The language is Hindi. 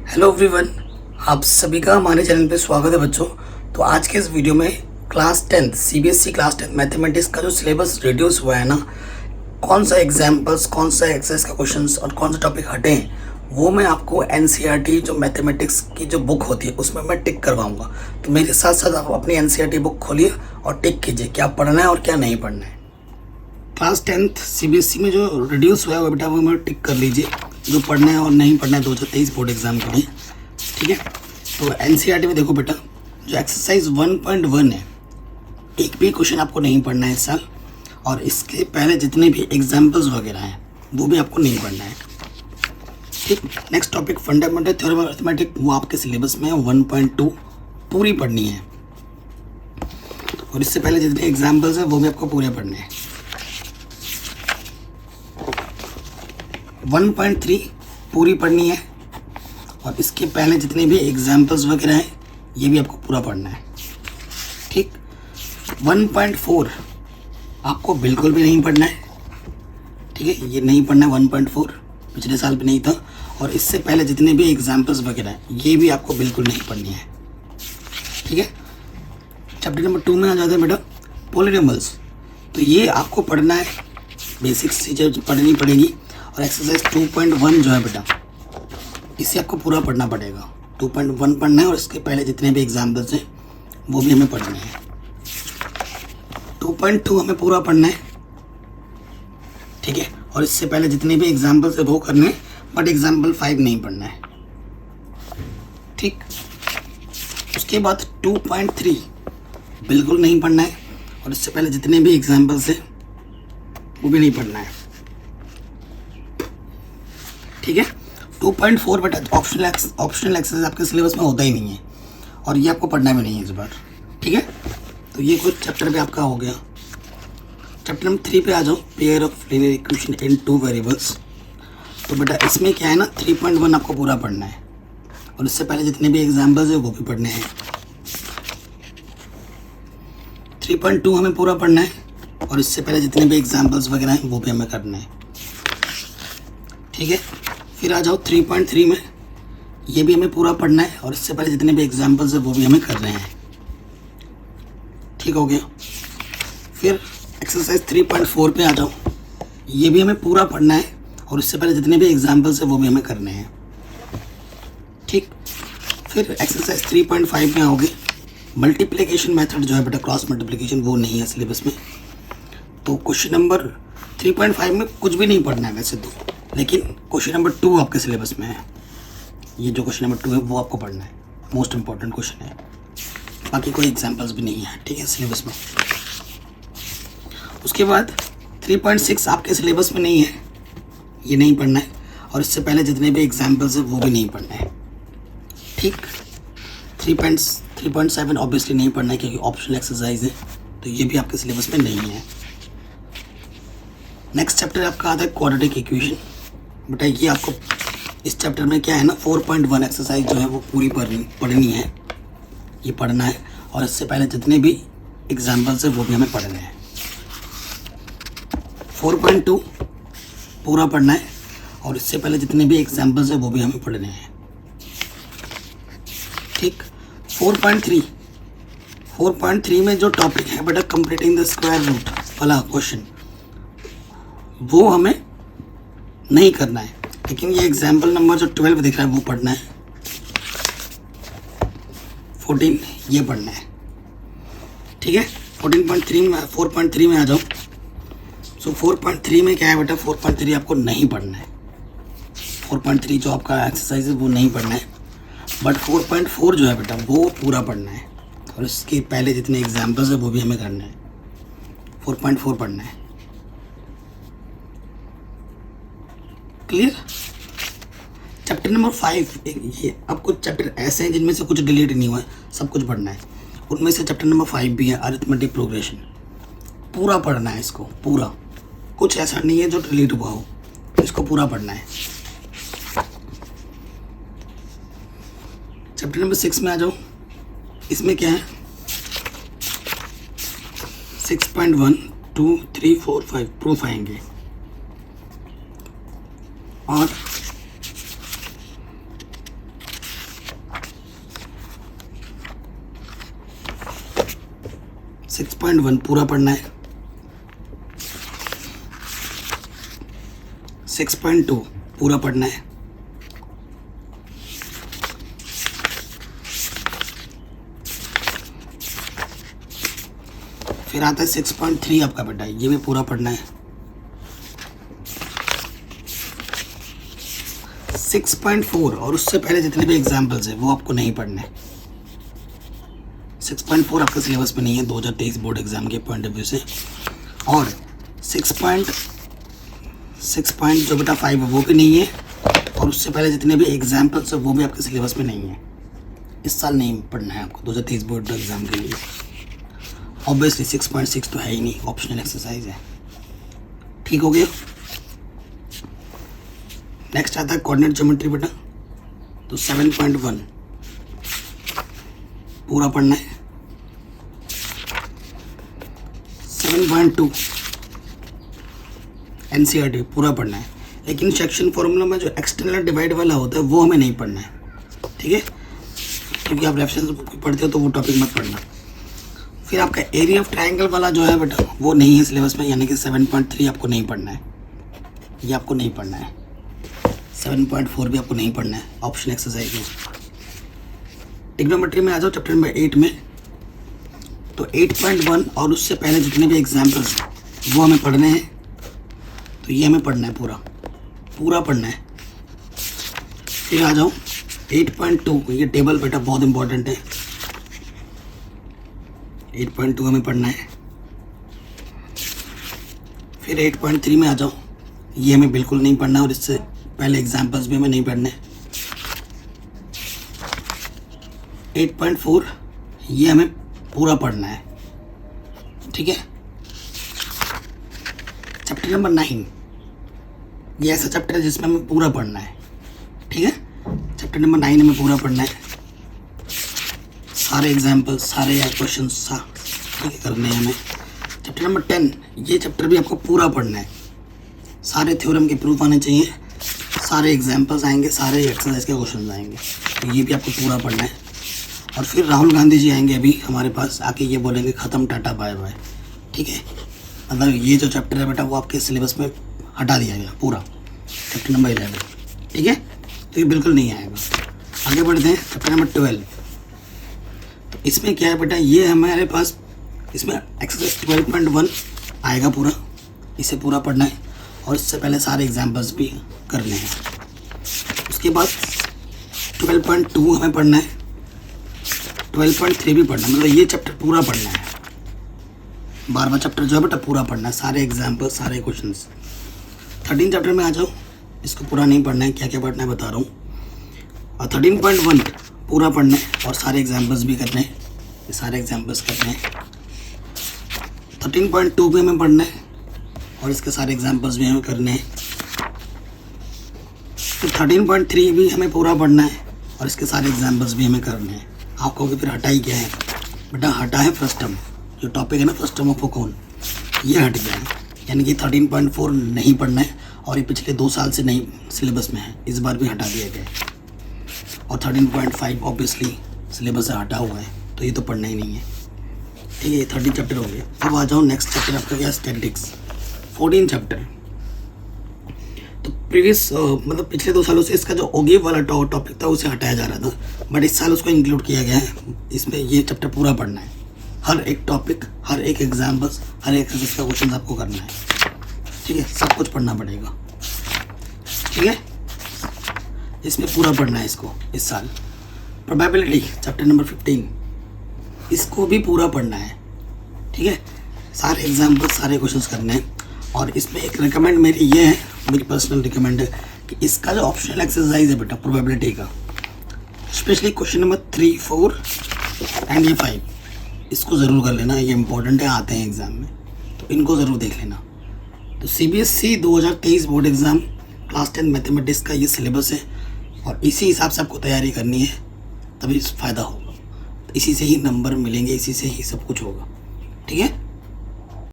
हेलो एवरीवन, आप सभी का हमारे चैनल पे स्वागत है बच्चों। तो आज के इस वीडियो में क्लास 10 सीबीएसई क्लास 10 मैथमेटिक्स का जो सिलेबस रिड्यूस हुआ है ना, कौन सा एग्जाम्पल्स, कौन सा एक्सरसाइज का क्वेश्चंस और कौन सा टॉपिक हटे हैं, वो मैं आपको एनसीईआरटी जो मैथमेटिक्स की जो बुक होती है उसमें मैं टिक करवाऊँगा। तो मेरे साथ साथ आप अपनी एनसीईआरटी बुक खोलिए और टिक कीजिए क्या पढ़ना है और क्या नहीं पढ़ना है। क्लास 10th सीबीएसई में जो रिड्यूस हुआ है वो बेटा वो मैं टिक कर लीजिए, जो पढ़ना है और नहीं पढ़ना है 2023 बोर्ड एग्जाम के लिए। ठीक है, तो एनसीईआरटी में देखो बेटा, जो एक्सरसाइज 1.1 है, एक भी क्वेश्चन आपको नहीं पढ़ना है इस साल, और इसके पहले जितने भी एग्जाम्पल्स वगैरह हैं वो भी आपको नहीं पढ़ना है। ठीक, next topic fundamental theorem of arithmetic, वो आपके सिलेबस में 1.2 पूरी पढ़नी है, और इससे पहले जितने एग्जाम्पल्स हैं वो भी आपको पूरे पढ़ने हैं। 1.3 पूरी पढ़नी है, और इसके पहले जितने भी एग्जाम्पल्स वगैरह हैं ये भी आपको पूरा पढ़ना है। ठीक, 1.4 आपको बिल्कुल भी नहीं पढ़ना है। ठीक है, ये नहीं पढ़ना है 1.4, पिछले साल भी नहीं था, और इससे पहले जितने भी एग्जाम्पल्स वगैरह हैं ये भी आपको बिल्कुल नहीं पढ़नी है। ठीक है, चैप्टर नंबर 2 में आ जाते हैं बेटा पॉलिनॉमियल्स। तो ये आपको पढ़ना है, बेसिक्स चीज़ें पढ़नी पड़ेगी, और एक्सरसाइज 2.1 जो है बेटा इसे आपको पूरा पढ़ना पड़ेगा। 2.1 पढ़ना है, और इसके पहले जितने भी एग्जाम्पल्स हैं वो भी हमें पढ़ने हैं। 2.2 हमें पूरा पढ़ना है। ठीक है, और इससे पहले जितने भी एग्जाम्पल्स है वो करने हैं, बट एग्जाम्पल 5 नहीं पढ़ना है। ठीक, उसके बाद 2.3 बिल्कुल नहीं पढ़ना है, और इससे पहले जितने भी एग्जाम्पल्स हैं वो भी नहीं पढ़ना है। ठीक है, 2.4 बेटा ऑप्शनल एक्सरसाइज आपके सिलेबस में होता ही नहीं है, और ये आपको पढ़ना भी नहीं है इस बार। ठीक है, तो ये कुछ चैप्टर पे आपका हो गया। चैप्टर नंबर 3 पे आ जाओ, pair of linear equation in 2 variables. तो बेटा इसमें क्या है ना, 3.1 आपको पूरा पढ़ना है, और इससे पहले जितने भी एग्जाम्पल्स है वो भी पढ़ने हैं। 3.2 हमें पूरा पढ़ना है, और इससे पहले जितने भी एग्जाम्पल्स वगैरह हैं वो भी हमें करना है। ठीक है, फिर आ जाओ 3.3 में, ये भी हमें पूरा पढ़ना है, और इससे पहले जितने भी एग्जाम्पल्स है वो भी हमें कर रहे हैं। ठीक हो गया। फिर एक्सरसाइज 3.4 पे आ जाओ, ये भी हमें पूरा पढ़ना है, और इससे पहले जितने भी एग्जाम्पल्स है वो भी हमें करने हैं। ठीक, फिर एक्सरसाइज 3.5 में आओगे, मल्टीप्लिकेशन मेथड जो है बेटा क्रॉस मल्टीप्लिकेशन, वो नहीं है सिलेबस में। तो क्वेश्चन नंबर 3.5 में कुछ भी नहीं पढ़ना है वैसे तो, लेकिन क्वेश्चन नंबर 2 आपके सिलेबस में है। ये जो क्वेश्चन नंबर 2 है वो आपको पढ़ना है, मोस्ट इंपॉर्टेंट क्वेश्चन है। बाकी कोई एग्जाम्पल्स भी नहीं है, ठीक है, सिलेबस में। उसके बाद 3.6 आपके सिलेबस में नहीं है, ये नहीं पढ़ना है, और इससे पहले जितने भी एग्जाम्पल्स है वो भी नहीं पढ़ना है। ठीक, 3.7 ऑब्वियसली नहीं पढ़ना है क्योंकि ऑप्शनल एक्सरसाइज है, तो ये भी आपके सिलेबस में नहीं है। नेक्स्ट चैप्टर आपका आता है क्वाड्रेटिक इक्वेशन। बेटा ये आपको इस चैप्टर में क्या है ना, 4.1 एक्सरसाइज जो है वो पूरी पढ़नी है, ये पढ़ना है, और इससे पहले जितने भी एग्जाम्पल्स है वो भी हमें पढ़ने हैं। 4.2 पूरा पढ़ना है, और इससे पहले जितने भी एग्जाम्पल्स है वो भी हमें पढ़ने हैं। ठीक, 4.3 में जो टॉपिक है बेटा कंप्लीटिंग द स्क्वायर रूट वाला क्वेश्चन, वो हमें नहीं करना है, लेकिन ये एग्जाम्पल नंबर जो 12 दिख रहा है वो पढ़ना है। 14 ये पढ़ना है। ठीक है, 4.3 में आ जाओ। सो 4.3 में क्या है बेटा, 4.3 आपको नहीं पढ़ना है। 4.3 जो आपका एक्सरसाइज है वो नहीं पढ़ना है, बट 4.4 जो है बेटा वो पूरा पढ़ना है, और इसके पहले जितने एग्जाम्पल्स है वो भी हमें करना है। 4.4 पढ़ना है। क्लियर। चैप्टर नंबर 5, ये अब कुछ चैप्टर ऐसे हैं जिनमें से कुछ डिलीट नहीं हुआ है, सब कुछ पढ़ना है। उनमें से चैप्टर नंबर 5 भी है, अरिथमेटिक प्रोग्रेशन, पूरा पढ़ना है इसको, पूरा, कुछ ऐसा नहीं है जो डिलीट हुआ हो, तो इसको पूरा पढ़ना है। चैप्टर नंबर 6 में आ जाओ, इसमें क्या है, 6.1 2 3 4 5 प्रूफ आएंगे, और 6.1 पूरा पढ़ना है, 6.2 पूरा पढ़ना है, फिर आता है 6.3 आपका बेटा, ये भी पूरा पढ़ना है, 6.4 और उससे पहले जितने भी एग्जाम्पल्स है वो आपको नहीं पढ़ने। 6.4 आपके सिलेबस में नहीं है 2023 बोर्ड एग्जाम के पॉइंट ऑफ व्यू से। और 6.5 जो बेटा 5 है वो भी नहीं है, और उससे पहले जितने भी एग्जाम्पल्स है वो भी आपके सिलेबस में नहीं है, इस साल नहीं पढ़ना है आपको 2023 बोर्ड एग्जाम के लिए। ऑब्वियसली 6.6 तो है ही नहीं, ऑप्शनल एक्सरसाइज है। ठीक हो गया। नेक्स्ट आता है कोऑर्डिनेट ज्योमेट्री बेटा, तो 7.1 पूरा पढ़ना है, 7.2 NCERT पूरा पढ़ना है, लेकिन सेक्शन फॉर्मूला में जो एक्सटर्नल डिवाइड वाला होता है वो हमें नहीं पढ़ना है, ठीक है, क्योंकि आप रेफरेंस पढ़ते हो तो वो टॉपिक मत पढ़ना। फिर आपका एरिया ऑफ ट्रायंगल वाला जो है बेटा वो नहीं है सिलेबस में, यानी कि 7.3 आपको नहीं पढ़ना है, ये आपको नहीं पढ़ना है। 7.4 भी आपको नहीं पढ़ना है, ऑप्शन एक्सरसाइज में। ट्रिग्नोमेट्री में आ जाओ चैप्टर नंबर 8 में, तो 8.1 और उससे पहले जितने भी एग्जाम्पल्स वो हमें पढ़ने हैं, तो ये हमें पढ़ना है, पूरा पढ़ना है। फिर आ जाओ 8.2, ये टेबल बेटा बहुत इंपॉर्टेंट है, 8.2 हमें पढ़ना है। फिर 8.3 में आ जाओ, ये हमें बिल्कुल नहीं पढ़ना है और इससे पहले एग्जाम्पल्स भी हमें नहीं पढ़ने। 8.4 ये हमें पूरा पढ़ना है, ठीक है। चैप्टर नंबर 9 ये ऐसा चैप्टर है जिसमें हमें पूरा पढ़ना है, ठीक है। चैप्टर नंबर 9 हमें पूरा पढ़ना है, सारे एग्जाम्पल सारे क्वेश्चन ठीक है करने हैं हमें। चैप्टर नंबर 10 ये चैप्टर भी आपको पूरा पढ़ना है, सारे थ्योरम के प्रूफ आने चाहिए, सारे एग्जाम्पल्स आएंगे, सारे एक्सरसाइज के क्वेश्चन आएंगे, तो ये भी आपको पूरा पढ़ना है। और फिर राहुल गांधी जी आएंगे अभी हमारे पास, आके ये बोलेंगे ख़त्म टाटा बाय बाय, ठीक है। मतलब ये जो चैप्टर है बेटा वो आपके सिलेबस में हटा दिया गया पूरा, चैप्टर नंबर 11, ठीक है, तो ये बिल्कुल नहीं आएगा। आगे बढ़ते हैं चैप्टर नंबर 12, तो इसमें क्या है बेटा, ये हमारे पास इसमें एक्सरसाइज 12.1 आएगा पूरा, इसे पूरा पढ़ना है और इससे पहले सारे एग्जाम्पल्स भी करने हैं। उसके बाद 12.2 हमें पढ़ना है, 12.3 भी पढ़ना है, मतलब ये चैप्टर पूरा पढ़ना है, 12वां चैप्टर जो है बेटा पूरा पढ़ना है, सारे एग्जाम्पल सारे क्वेश्चंस। 13 चैप्टर में आ जाओ, इसको पूरा नहीं पढ़ना है, क्या क्या पढ़ना है बता रहा हूँ। और 13.1 पूरा पढ़ना है और सारे एग्जाम्पल्स भी करने हैं, ये सारे एग्जाम्पल्स करने हैं। 13.2 भी हमें पढ़ना है और इसके सारे एग्जाम्पल्स भी हमें करने हैं। फिर 13.3 भी हमें पूरा पढ़ना है और इसके सारे एग्जाम्पल्स भी हमें करने हैं। आप कहोगे फिर हटा ही क्या है बेटा, हटा है फर्स्ट टर्म, जो टॉपिक है ना फर्स्ट टर्म ऑफ कौन, ये हट गया है, यानी कि 13.4 नहीं पढ़ना है और ये पिछले 2 साल से नहीं सिलेबस में है, इस बार भी हटा दिया गया है। और 13.5 ऑब्वियसली सिलेबस से हटा हुआ है, तो ये तो पढ़ना ही नहीं है, ठीक है। ये 30 चैप्टर हो गया। अब आ जाओ नेक्स्ट चैप्टर आपका क्या, स्टैटिस्टिक्स 14 चैप्टर। तो प्रीवियस मतलब पिछले 2 सालों से इसका जो ओगिव वाला टॉपिक था उसे हटाया जा रहा था, बट इस साल उसको इंक्लूड किया गया है। इसमें ये चैप्टर पूरा पढ़ना है, हर एक टॉपिक, हर एक एग्जाम्पल्स, हर एक एक्सरसाइज का क्वेश्चन आपको करना है, ठीक है, सब कुछ पढ़ना पड़ेगा, ठीक है। इसमें पूरा पढ़ना है इसको इस साल। प्रोबेबिलिटी चैप्टर नंबर 15, इसको भी पूरा पढ़ना है, ठीक है, सारे एग्जाम्पल सारे क्वेश्चंस करने हैं। और इसमें एक रिकमेंड मेरी ये है, मेरी पर्सनल रिकमेंड है कि इसका जो ऑप्शनल एक्सरसाइज है बेटा प्रोबेबिलिटी का, स्पेशली क्वेश्चन नंबर 3, 4 एंड ये 5, इसको ज़रूर कर लेना, ये इंपॉर्टेंट है, आते हैं एग्ज़ाम में, तो इनको ज़रूर देख लेना। तो CBSE 2023 board exam class 10 mathematics का ये सिलेबस है और इसी हिसाब से आपको तैयारी करनी है, तभी फ़ायदा होगा। तो इसी से ही नंबर मिलेंगे, इसी से ही सब कुछ होगा, ठीक है।